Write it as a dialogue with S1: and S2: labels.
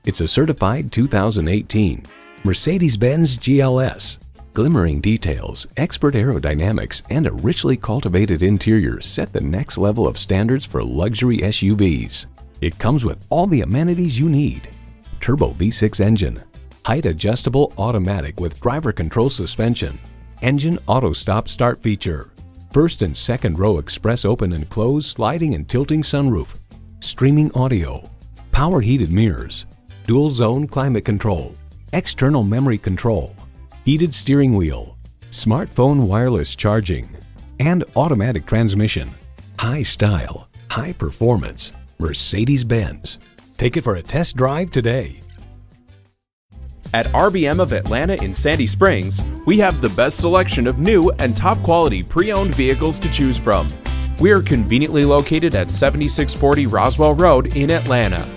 S1: It's a certified 2018 Mercedes-Benz GLS. Glimmering details, expert aerodynamics, and a richly cultivated interior set the next level of standards for luxury SUVs. It comes with all the amenities you need. Turbo V6 engine, height adjustable automatic with driver control suspension, engine auto stop start feature, first and second row express open and close sliding and tilting sunroof, streaming audio, power heated mirrors, dual zone climate control, external memory control, heated steering wheel, smartphone wireless charging, and automatic transmission. High style, high performance, Mercedes-Benz. Take it for a test drive today.
S2: At RBM of Atlanta in Sandy Springs, we have the best selection of new and top quality pre-owned vehicles to choose from. We are conveniently located at 7640 Roswell Road in Atlanta.